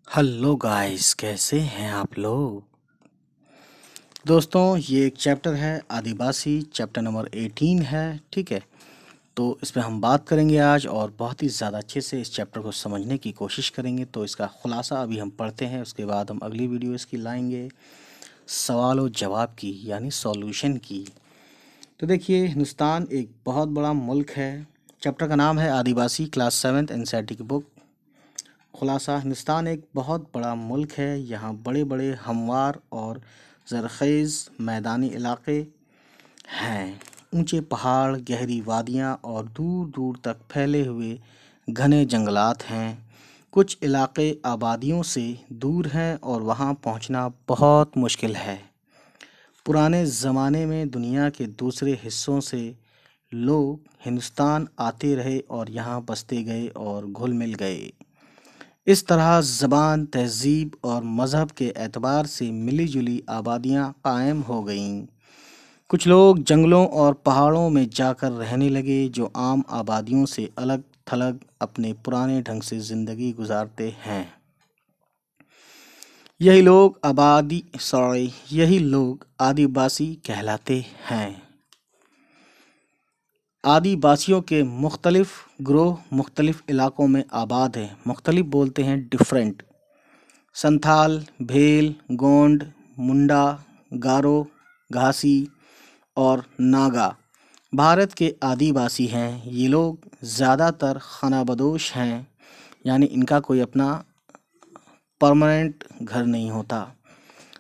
Hello guys, कैसे हैं आप लोग। दोस्तों, ये एक चैप्टर है आदिवासी, चैप्टर नंबर 18 है। ठीक है, तो इस पे हम बात करेंगे आज और बहुत ही ज़्यादा अच्छे से इस चैप्टर को समझने की कोशिश करेंगे। तो इसका खुलासा अभी हम पढ़ते हैं, उसके बाद हम अगली वीडियो इसकी लाएंगे सवाल और जवाब की, यानी सॉल्यूशन की। तो देखिए, हिंदुस्तान एक बहुत बड़ा मुल्क है। चैप्टर का नाम है आदिवासी, क्लास 7th एनसीईआरटी की बुक। खुलासा: हिंदुस्तान एक बहुत बड़ा मुल्क है। यहाँ बड़े बड़े हमवार और ज़रख़ेज़ मैदानी इलाके हैं। ऊंचे पहाड़, गहरी वादियाँ और दूर दूर तक फैले हुए घने जंगलात हैं। कुछ इलाके आबादियों से दूर हैं और वहाँ पहुँचना बहुत मुश्किल है। पुराने ज़माने में दुनिया के दूसरे हिस्सों से लोग हिंदुस्तान आते रहे और यहाँ बसते गए और घुल मिल गए। इस तरह ज़बान, तहज़ीब और मज़हब के एतबार से मिली जुली आबादियाँ कायम हो गईं। कुछ लोग जंगलों और पहाड़ों में जाकर रहने लगे, जो आम आबादियों से अलग थलग अपने पुराने ढंग से ज़िंदगी गुजारते हैं। यही लोग आदिवासी कहलाते हैं। आदिवासियों के मुख्तलिफ ग्रोह मुख्तलिफ इलाकों में आबाद हैं। मुख्तलिफ बोलते हैं डिफरेंट। संथाल, भेल, गोंड, मुंडा, गारो, घासी और नागा भारत के आदिवासी हैं। ये लोग ज़्यादातर खानाबदोश हैं, यानी इनका कोई अपना परमानेंट घर नहीं होता।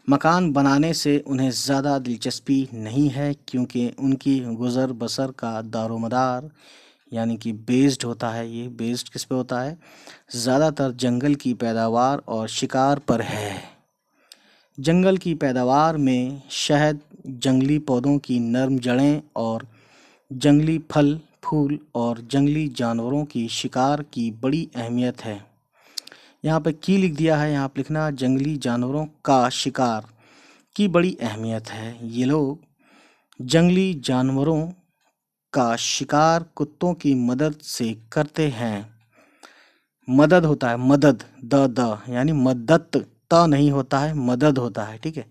मकान बनाने से उन्हें ज़्यादा दिलचस्पी नहीं है, क्योंकि उनकी गुज़र बसर का दारोमदार यानी कि बेस्ड होता है। ये बेस्ड किस पे होता है? ज़्यादातर जंगल की पैदावार और शिकार पर है। जंगल की पैदावार में शहद, जंगली पौधों की नरम जड़ें और जंगली फल फूल और जंगली जानवरों की शिकार की बड़ी अहमियत है। यहाँ पे की लिख दिया है, यहाँ पे लिखना जंगली जानवरों का शिकार की बड़ी अहमियत है। ये लोग जंगली जानवरों का शिकार कुत्तों की मदद से करते हैं। मदद होता है, मदद, द यानी मदद, त नहीं होता है, मदद होता है। ठीक है,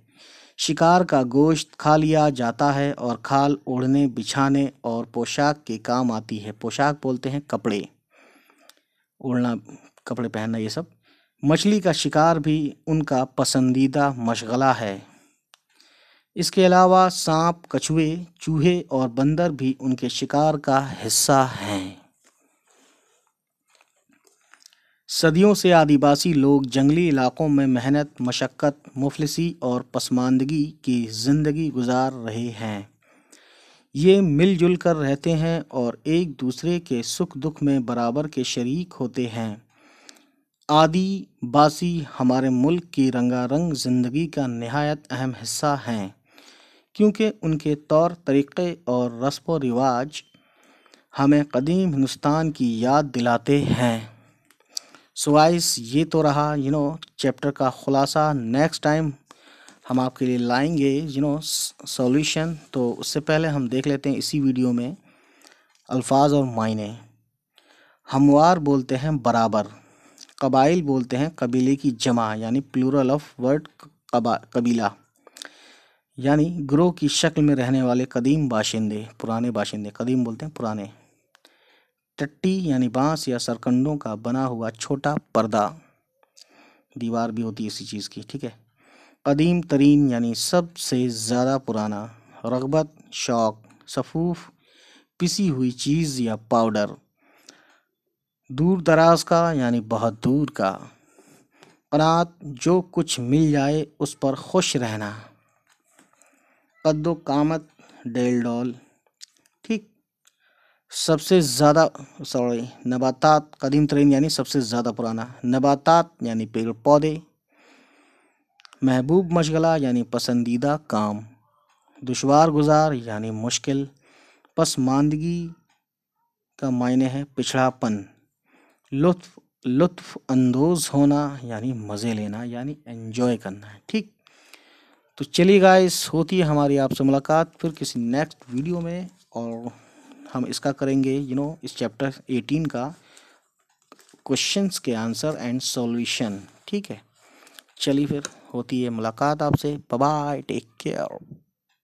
शिकार का गोश्त खा लिया जाता है और खाल ओढ़ने, बिछाने और पोशाक के काम आती है। पोशाक बोलते हैं कपड़े, ओढ़ना, कपड़े पहनना, ये सब। मछली का शिकार भी उनका पसंदीदा मशगला है। इसके अलावा सांप, कछुए, चूहे और बंदर भी उनके शिकार का हिस्सा हैं। सदियों से आदिवासी लोग जंगली इलाकों में मेहनत, मशक्क़त, मुफलिसी और पसमानदगी की ज़िंदगी गुजार रहे हैं। ये मिलजुल कर रहते हैं और एक दूसरे के सुख दुख में बराबर के शरीक होते हैं। आदिवासी हमारे मुल्क की रंगारंग ज़िंदगी का निहायत अहम हिस्सा हैं, क्योंकि उनके तौर तरीक़े और रस्म व रिवाज हमें कदीम हिंदुस्तान की याद दिलाते हैं। सो गाइस, ये तो रहा चैप्टर का खुलासा। नेक्स्ट टाइम हम आपके लिए लाएंगे सॉल्यूशन। तो उससे पहले हम देख लेते हैं इसी वीडियो में अल्फाज और मायने। हमवार बोलते हैं बराबर। कबाइल बोलते हैं कबीले की जमा, यानी प्लूरल ऑफ वर्ड कबीला, यानी ग्रोह की शक्ल में रहने वाले कदीम बाशिंदे, पुराने बाशिंदे। कदीम बोलते हैं पुराने। टट्टी यानी बांस या सरकंडों का बना हुआ छोटा पर्दा, दीवार भी होती है इसी चीज़ की। ठीक है। कदीम तरीन यानी सबसे ज़्यादा पुराना। रग़बत, शौक। सफ़ूफ, पिसी हुई चीज़ या पाउडर। दूर दराज का यानी बहुत दूर का। क़नात, जो कुछ मिल जाए उस पर खुश रहना। कद्दो कामत, डेल डॉल। ठीक। सबसे ज़्यादा नबातात, कदीम तरीन यानी सबसे ज़्यादा पुराना। नबातात यानी पेड़ पौधे। महबूब मशगला यानी पसंदीदा काम। दुश्वार गुजार यानी मुश्किल। पसमानदगी का मायने है पिछड़ापन। लुत्फ़ अंदोज़ होना यानी मज़े लेना, यानी एंजॉय करना है। ठीक। तो चलिए गाइस, होती है हमारी आपसे मुलाकात फिर किसी नेक्स्ट वीडियो में, और हम इसका करेंगे इस चैप्टर 18 का क्वेश्चंस के आंसर एंड सॉल्यूशन। ठीक। ٹھیک ہے، چلیے پھر ہوتی ہے ملاقات آپ سے، بائے بائے، ٹیک کیئر.